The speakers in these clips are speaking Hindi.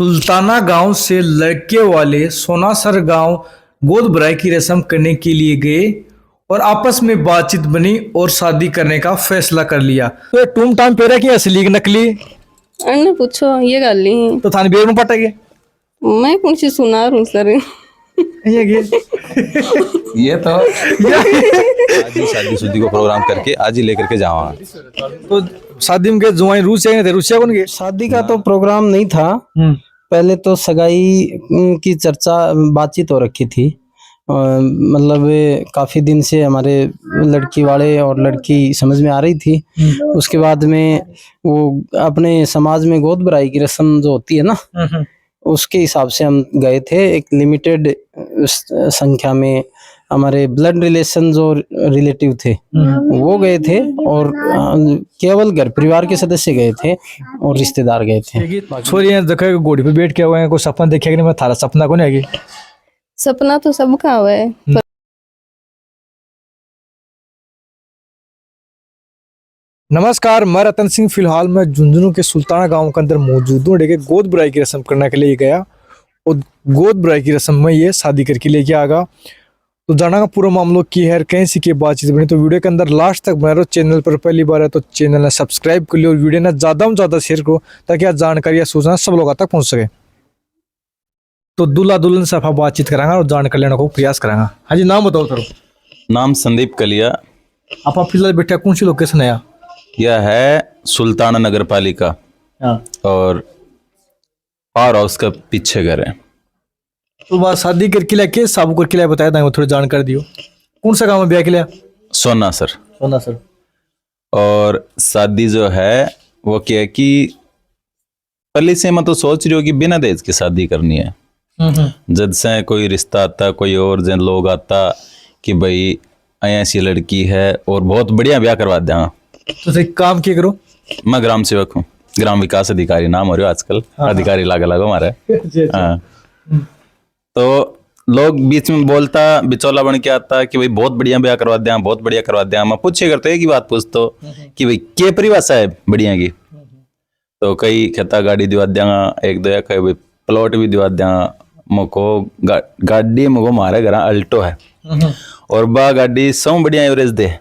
सुल्ताना गांव से लड़के वाले सोनासर गांव गोद भराई की रस्म करने के लिए गए और आपस में बातचीत बनी और शादी करने का फैसला कर लिया। तो ये टूम टाम पेरा की असली की नकली अन्ने पूछो ये गल नहीं तो थाने बेर में पटा गए मैं कौन सी सुना रहा हूँ सर ये तो आज ही शादी शुदी को प्रोग्राम करके आज ही लेकर के जावा। तो शादी में गए जुआई रूसिया थे, रूसिया कौन गए? शादी का तो प्रोग्राम नहीं था। पहले तो सगाई की चर्चा बातचीत हो रखी थी। मतलब काफी दिन से हमारे लड़की वाले और लड़की समझ में आ रही थी। उसके बाद में वो अपने समाज में गोद भराई की रस्म जो होती है ना, उसके हिसाब से हम गए थे। एक लिमिटेड संख्या में हमारे ब्लड रिलेशन जो रिलेटिव थे वो गए थे और केवल घर परिवार के सदस्य गए थे और रिश्तेदार गए थे। छोरी देखा घोड़ी पे बैठ के हुए हैं, कोई सपना देखा कि नहीं? मैं थारा सपना कौन है? सपना तो सबका हुआ है। नमस्कार, मैं रतन सिंह। फिलहाल मैं झुंझुनू के सुल्ताना गांव के अंदर मौजूद हूँ। देखिए गोद भराई की रस्म करने के लिए गया और गोद भराई की रस्म में ये शादी करके लेके आ गया। तो जाना का पूरा मामला की है, कैसी की बातचीत बनी, तो वीडियो के अंदर लास्ट तक बना रहो। चैनल पर पहली बार है तो चैनल ने सब्सक्राइब कर लियो और वीडियो ने ज़्यादा से ज़्यादा शेयर करो ताकि आज जानकारी या सूचना सब लोगों तक पहुँच सके। तो दूल्हा दुल्हन से आप बातचीत करांगा और जानकारी लेने को प्रयास करांगा। हाँ जी, नाम बताओ सर। नाम संदीप कलिया। आप फिलहाल बैठे कौन सी लोकेशन है? यह है सुल्ताना नगर पालिका और पावर हाउस का पीछे घर है। तो बात शादी करके लेके साबू करके लिया बताया था, थोड़ी जानकारी दियो। कौन सा गाँव में ब्याह के लिया? सोना सर। सोना सर। और शादी जो है वो क्या है कि पहले से मैं तो सोच रही हूँ कि बिना दहेज की शादी करनी है। जब से कोई रिश्ता आता, कोई और जन लोग आता कि भाई ऐसी लड़की है और बहुत बढ़िया ब्याह करवा देंगे। तो एक काम क्या करो? मैं ग्राम सेवक हूँ, ग्राम विकास अधिकारी नाम हो रहा है आजकल। अधिकारी लागा लागो हमारे। हाँ। तो लोग बीच में बोलता बिचौला बन के आता कि भाई बहुत बढ़िया ब्याह करवा दिया, बहुत बढ़िया करवा दिया। मैं पूछे करते कि बात पूछतो कि भाई क्या परिभाषा है बढ़िया की? तो कई कहता गाड़ी दिवा देंगा, एक दो कई भाई प्लॉट भी दिवा देंगा। मुको गाड़ी मुको मारे घर अल्टो है और बा गाड़ी सौ बढ़िया एवरेज दे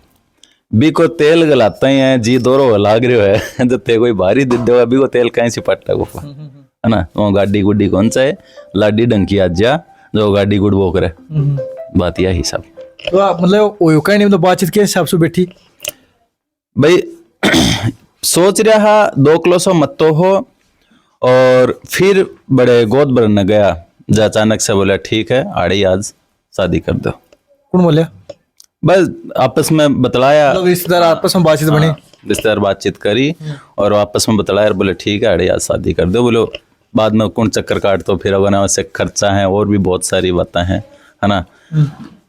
बी को तेल गलाता ही है जी दोरो लाग रहे है जब ते कोई भारी दे दो अभी को तेल कहीं से पट्टा को है ना। वो गाड़ी गुड्डी कौन सा है लाडी डंकी आज जा जो गाड़ी गुड़ वो करे बात यह हिसाब। तो मतलब वो कहीं नहीं, तो बातचीत के हिसाब से बैठी भाई सोच रहा 2 किलो सो मत तो हो और फिर बड़े गोद भरने गया जा अचानक से बोला ठीक है आड़ी आज शादी कर दो। कौन बोले? बस आपस में बतलाया, रिश्तेदार आपस में बातचीत बनी। रिश्तेदार बातचीत करी और आपस में बतलाया, बोले ठीक है अरे आज शादी कर दो। बोलो बाद में कौन चक्कर काट तो फिर अगर वैसे खर्चा है और भी बहुत सारी बातें हैं है ना।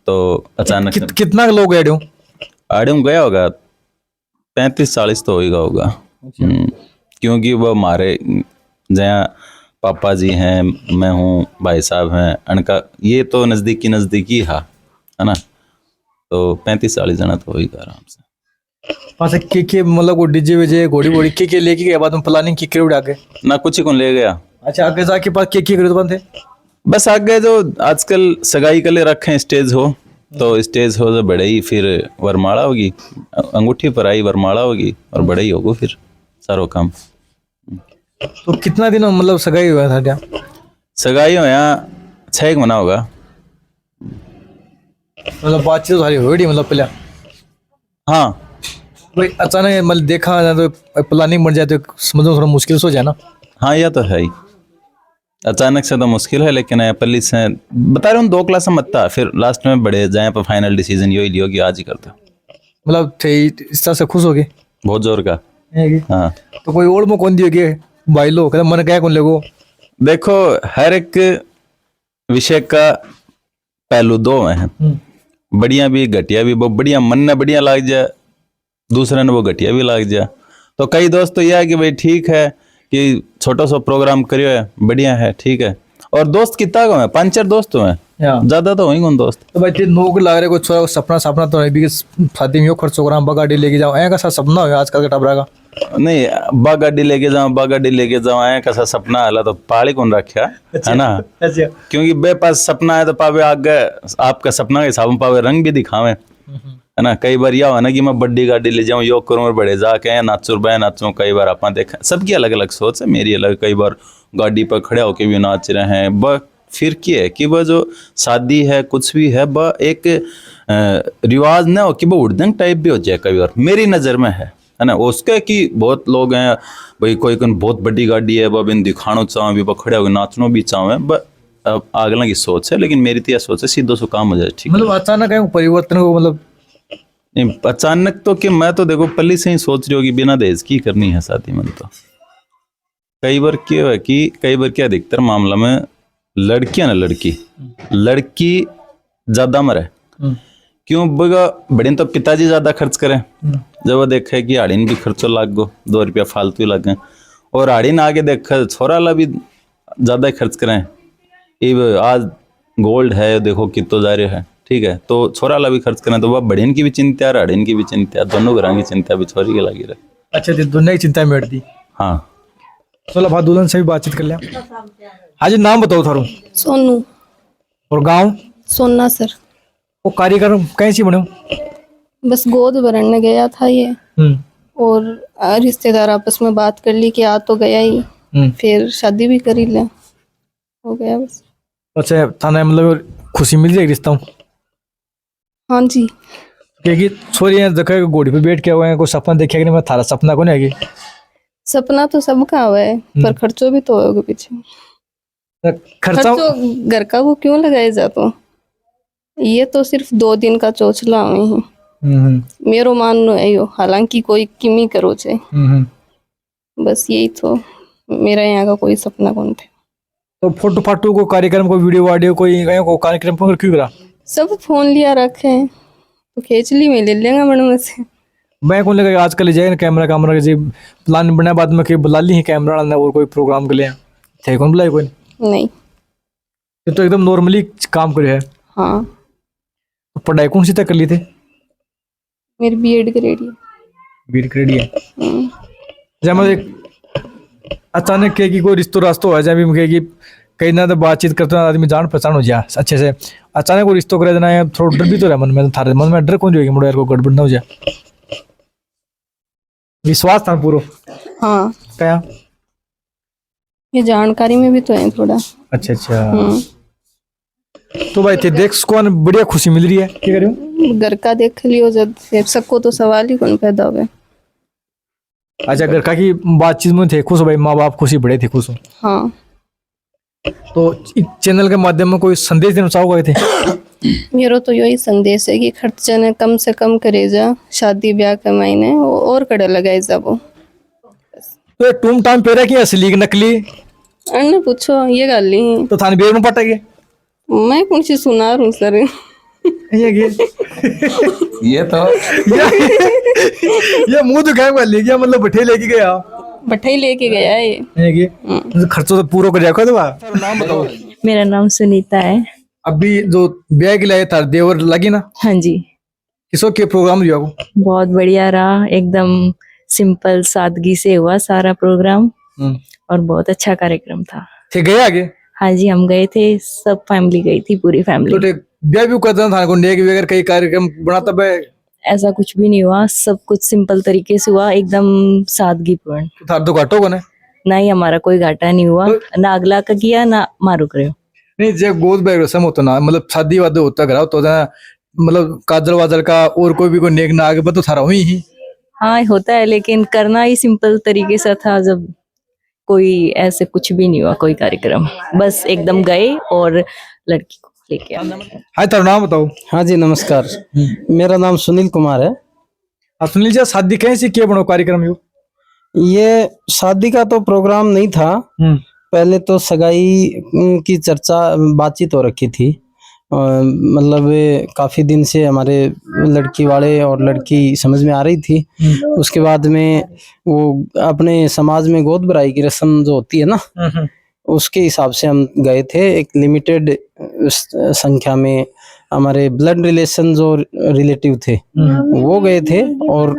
तो अचानक कितना लोग आड़े गया होगा 35-40 तो होगा। क्योंकि वो हमारे जहाँ पापा जी हैं, मैं हूँ, भाई साहब हैं, अनका ये तो नजदीकी है ना। तो 35-40 जना तो होगा आराम से। के मतलब वो डीजे विजे घोड़ी वोड़ी के लेके गए बाद में प्लानिंग की करे आगे ना कुछ ही कौन ले गया। अच्छा, आगे जाके पास के करे तो बंद थे बस आगे जो आजकल सगाई के लिए रखे स्टेज हो तो स्टेज हो जो बड़े ही फिर वरमाला होगी, अंगूठी पर आई वरमाला होगी और बड़े ही होगा फिर सारो काम। तो कितना दिन मतलब सगाई हुआ था? सगाई हो यहाँ 6 महीना होगा। मतलब बातचीत सारी हो रही मतलब पहले? हाँ भाई अचानक मतलब देखा जाए तो प्लानिंग बन जाए तो समझो थोड़ा मुश्किल हो जाए ना। हाँ यह तो है ही, अचानक से तो मुश्किल है लेकिन पल्ली से बता रहा हूँ 2 क्लास मत था फिर लास्ट में बड़े जाए पर फाइनल डिसीजन यही लियो कि आज ही करते। मतलब इस तरह से खुश हो गए बहुत जोर का। हाँ तो कोई और में कौन दिए भाई लोग मन क्या कौन लोगो? देखो हर एक विषय का पहलू 2 हैं, बढ़िया भी घटिया भी। वो बढ़िया मन ने बढ़िया लाग जाए, दूसरे ने वो घटिया भी लाग जाए। तो कई दोस्त तो यह है कि भाई ठीक है कि छोटा सा प्रोग्राम करियो है बढ़िया है ठीक है। और दोस्त कितना को है 5-4 दोस्त हैं, ज्यादा तो वही कौन दोस्त। तो भाई नौक लग रहे कोई सपना तो है भी शादी में खर्च प्रोग्राम गाड़ी लेके जाओ ऐसा सपना हो आजकल के टाबरा का। नहीं बा गाड़ी लेके जाओ आए कैसा सपना आला तो पहाड़ी कौन रखा है ना। अच्छा क्योंकि बे पास सपना है तो पावे आगे आपका सपना के हिसाब में पावे रंग भी दिखावे है ना। कई बार यह हो ना कि मैं बड़ी गाड़ी ले जाऊं योग करूं और बड़े जाके नाचूं। कई बार आप देखा सबकी अलग अलग सोच है, मेरी अलग। कई बार गाड़ी पर खड़े होके भी नाच रहे हैं। ब फिर क्या है कि वह जो शादी है कुछ भी है वह एक रिवाज ना हो कि वह उड़दंग टाइप भी हो जाए कई बार, मेरी नज़र में है ना। उसके कि बहुत लोग हैं भाई कोई बहुत बड़ी गाड़ी है वह बिन दिखाना चाहें भी, वह खड़े होकर नाचना भी चाहें। अब अगला की सोच है, लेकिन मेरी तो यह सोच है सीधो सो काम हो जाए ठीक है। मतलब अचानक है परिवर्तन को मतलब नहीं अचानक तो कि मैं तो देखो पहले से ही सोच रही हूँ कि बिना दहेज की करनी है शादी। मन तो कई बार क्या है कि कई बार क्या अधिकतर मामला में लड़कियां ना लड़की ज्यादा मरे। क्यों बगा बड़े तो पिताजी ज्यादा खर्च करें, जब वो देखे कि हाड़ीन भी खर्चो लाग गो 2 रुपया फालतू ही लगे, और हाड़ीन आगे देखे छोरा ला भी ज्यादा ही खर्च करें। आज गोल्ड है देखो कितो जा रहा है ठीक है, तो छोरा ला भी खर्च करें तो वह बड़ीन की भी चिंता है हाड़ीन की भी चिंता है, दोनों घरों की चिंता भी छोरी के लगी रहे। अच्छा तो दोनों की चिंता में बैठ दी। हाँ चलो भाई दुल्हन से भी बातचीत कर लिया। हाँ जी नाम बताओ थारो सोनू और गांव। सोना सर। वो कार्यक्रम कैसी बने? बस गोद भरने गया था ये, और रिश्तेदार आपस में बात कर ली कि आ तो गया ही, फिर शादी भी कर ही ले, हो गया बस। अच्छा थाना मतलब खुशी मिल जाएगी रिश्ता? हाँ जी। क्योंकि छोरी जगह घोड़ी पे बैठ के हुए हैं, कोई सपना देखे कि नहीं, मैं थारा सपना को नहीं है। सपना तो सबका हुआ है पर खर्चो भी तो होगा पीछे। खर्चा खर्चो घर का वो क्यों लगाए जातो, ये तो सिर्फ 2 दिन का चोचला हुए हैं मेरो माननो है यो, हालांकि कोई किमी करो छे। बस यही तो मेरा यहाँ का कोई सपना कौन थे। तो फोटो फाटो को कार्यक्रम को वीडियो वाडियो कोई को कार्यक्रम पर क्यों करा? सब फोन लिया रखे हैं तो खींच ली मैं ले लेंगे मन से। मैं कौन लगा आजकल जाए कैमरा के जी प्लान बना बाद में बुला ली है कैमरा ना और कोई प्रोग्राम के लिए थे कौन बुलाए कोई नहीं। ये तो एकदम नॉर्मली काम करे है। हाँ तो पढ़ाई कौन सी तक कर ली थे? मेरी बीएड ग्रेड है। बीएड ग्रेड है। जब मैं अचानक के कि कोई रिश्तो रास्तो है जब भी कि कहीं ना तो बातचीत करते हैं आदमी जान पहचान हो जाए अच्छे से, अचानक कोई रिश्तो करे देना है थोड़ा डर भी तो रहा मन में, थारे मन में डर कौन जो मुड़े यार को गड़बड़ ना हो जाए? विश्वास था पूरा? हाँ क्या ये जानकारी में भी तो है थोड़ा। अच्छा तो भाई थे देख को बढ़िया खुशी मिल रही है, क्या कर रहे हो? घर का देख लियो जब फिर सबको तो सवाल ही कौन पैदा हुए। अच्छा घर का की बातचीत में थे खुश हो भाई, माँ बाप खुशी बड़े थे खुश हो? हाँ। तो इस चैनल के माध्यम में कोई संदेश देना चाहोगे थे? मेरा तो यही संदेश है कि खर्चा ने कम से कम करे जा, शादी ब्याह के महीने और कड़े लगाए जा वो। तो ये टूम टाम पेरा की असली की नकली? अन्ने पूछो ये गल नहीं तो थाने बेर में पटा गया मैं कौन सी सुना रहा हूँ सर। ये तो ये मुंह तो क्या ले गया मतलब बैठे लेके गया बठाई लेके गया है ये। खर्चो तो पूरा कर जाएगा। तो नाम बताओ। मेरा नाम सुनीता है। अभी जो ब्याह के लिए था देवर लगी ना? हाँ जी। किसो के प्रोग्राम दिया को? बहुत बढ़िया रहा, एकदम सिंपल सादगी से हुआ सारा प्रोग्राम और बहुत अच्छा कार्यक्रम था। थे गए आगे? हाँ जी हम गए थे, सब फैमिली गई थी, पूरी तो फैमिली। ब्याह भी करता था को नेक वगैरह कई कार्यक्रम बनाता बे? ऐसा कुछ भी नहीं हुआ, सब कुछ सिंपल तरीके से हुआ, एकदम सादगीपूर्ण। तो थार तो घाटो बने? नहीं हमारा कोई घाटा नहीं हुआ, ना अगला का किया ना मारू करे। नहीं जब गोद बैग रसम होता ना मतलब शादी वादे होता घर तो मतलब काजल वाजल का और कोई भी कोई नेक ना आगे तो थारा हुई ही। हाँ होता है लेकिन करना ही सिंपल तरीके से था, जब कोई ऐसे कुछ भी नहीं हुआ कोई कार्यक्रम, बस एकदम गए और लड़की को लेके आए। हाय तारा नाम बताओ। हाँ जी नमस्कार, मेरा नाम सुनील कुमार है। सुनील जी शादी कैसे किए बनो कार्यक्रम? ये शादी का तो प्रोग्राम नहीं था, पहले तो सगाई की चर्चा बातचीत हो रखी थी। मतलब काफी दिन से हमारे लड़की वाले और लड़की समझ में आ रही थी। उसके बाद में वो अपने समाज में गोद भराई की रस्म जो होती है ना, उसके हिसाब से हम गए थे। एक लिमिटेड संख्या में हमारे ब्लड रिलेशन जो रिलेटिव थे वो गए थे, और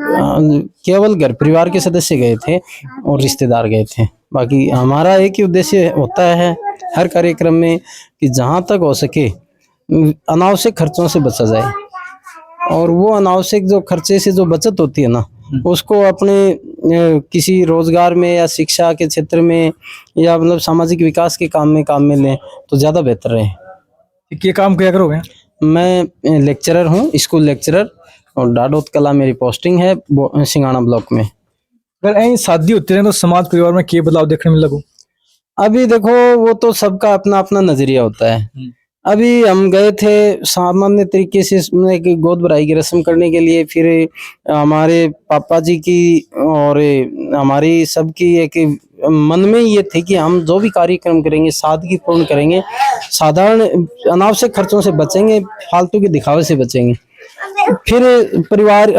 केवल घर परिवार के सदस्य गए थे और रिश्तेदार गए थे। बाकी हमारा एक ही उद्देश्य होता है हर कार्यक्रम में कि जहाँ तक हो सके अनावश्यक खर्चों से बचा जाए, और वो अनावश्यक जो खर्चे से जो बचत होती है ना, उसको अपने किसी रोजगार में या शिक्षा के क्षेत्र में या मतलब सामाजिक विकास के काम में लें तो ज़्यादा बेहतर है। ये काम क्या करोगे? मैं लेक्चरर हूँ, स्कूल लेक्चरर, और डाडोत कला मेरी पोस्टिंग है सिंगाना ब्लॉक में। अगर ऐसी शादी होती है तो समाज परिवार में क्या बदलाव देखने में लगो? अभी देखो वो तो सबका अपना अपना नजरिया होता है। अभी हम गए थे सामान्य तरीके से एक गोद भराई की रस्म करने के लिए, फिर हमारे पापा जी की और हमारी सबकी एक मन में ये थे कि हम जो भी कार्यक्रम करेंगे सादगीपूर्ण करेंगे, साधारण अनावश्यक खर्चों से बचेंगे, फालतू के दिखावे से बचेंगे। फिर परिवार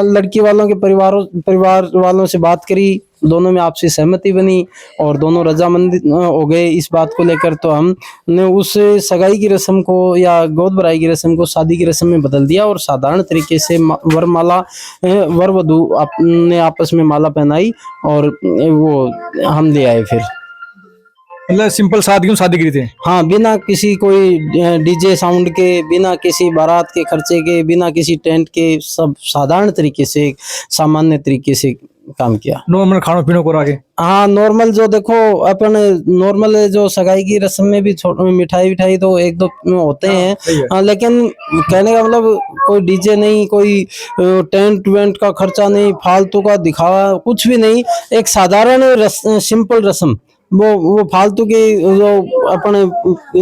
लड़की वालों के परिवार वालों से बात करी, दोनों में आपसी सहमति बनी और दोनों रजामंद हो गए इस बात को लेकर। तो हमने उस सगाई की रस्म को या गोद भराई की रस्म को शादी की रस्म में बदल दिया और साधारण तरीके से वर वधू ने आपस में माला पहनाई और वो हम ले आए। फिर मतलब सिंपल शादी करी थी? हाँ, बिना किसी कोई डीजे साउंड के, बिना किसी बारात के खर्चे के, बिना किसी टेंट के, सब साधारण तरीके से सामान्य तरीके से काम किया। नॉर्मल खाना पीना को रखे? हाँ, नॉर्मल जो देखो अपन नॉर्मल जो सगाई की रस्म में भी मिठाई तो एक दो होते हैं, लेकिन कहने का मतलब कोई डीजे नहीं, कोई टेंट वेंट का खर्चा नहीं, फालतू का दिखावा कुछ भी नहीं, एक साधारण सिंपल रस्म। वो फालतू की जो अपने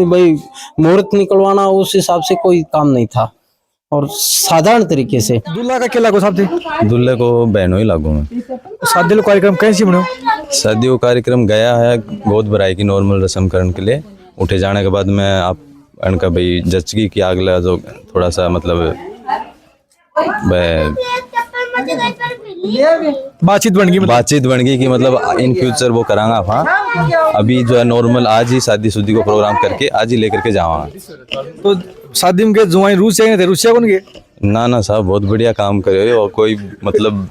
भाई मुहूर्त निकलवाना उस हिसाब से कोई काम नहीं था, और साधारण तरीके से। दूल्हा का क्या लागू साहब थे? दूल्हे को बहनों ही लागू में। शादी का कार्यक्रम कैसे बनो? शादी का कार्यक्रम गया है गोद भराई की नॉर्मल रस्म करने के लिए। उठे जाने के बाद में आप उनका भाई जचगी की अगला जो थोड़ा सा मतलब बातचीत बन गई कि मतलब इन फ्यूचर वो करांगा। हाँ, अभी जो है नॉर्मल आज ही शादी शुदी को प्रोग्राम करके आज ही लेकर के जावांगा। तो शादी में जुआई रूसिया थे, रूसिया कौन गए? ना साहब, बहुत बढ़िया काम करे। और कोई मतलब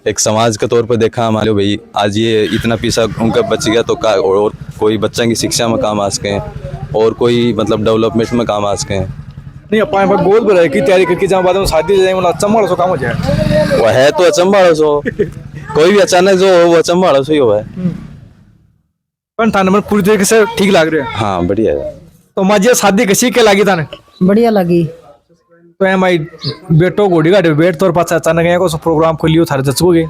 एक समाज के तौर पर देखा हमारे भाई आज ये इतना पैसा उनका बच गया तो और कोई बच्चा की शिक्षा में काम आ सके और कोई मतलब डेवलपमेंट में काम आ सके। नहीं अपन गोद भराई की तैयारी करके जहाँ बाद में शादी जाएंगे अचंबा सो काम हो जाए। वो है तो अचंबा सो, कोई भी अचानक जो हो वो अचंबा सो ही हुआ है। पर थाने में पूरी तरीके से ठीक लग रहा है? हाँ, बढ़िया है। तो माजी शादी कैसी क्या लगी थाने? बढ़िया लगी। तो है भाई बेटो घोड़ी घाटे बैठ तो पास अचानक गया को प्रोग्राम खोलियो थारे जचगोगे?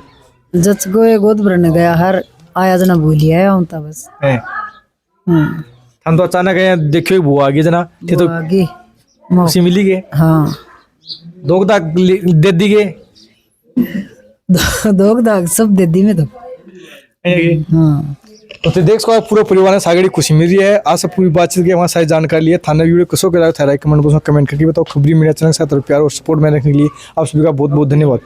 जचगोए गोद भरने गया हर आया जना भूली है हम तो बस है। हम तो अचानक गए देखियो बुआ आ गई जना थे तो आगे खुशी मिली गए। हाँ, दोग दाग दे दी गए? दोग दाग सब दे दी में तो। हाँ, तो देख सको पूरा परिवार ने सागड़ी खुशी मिल रही है। आज से पूरी बातचीत की हमारी सारी जानकारी लिए थाना वीडियो कसो के था कमेंट बॉक्स में कमेंट करके बताओ। खबरी मीडिया चैनल के साथ और प्यार और सपोर्ट में रखने के लिए आप सभी का बहुत बहुत धन्यवाद।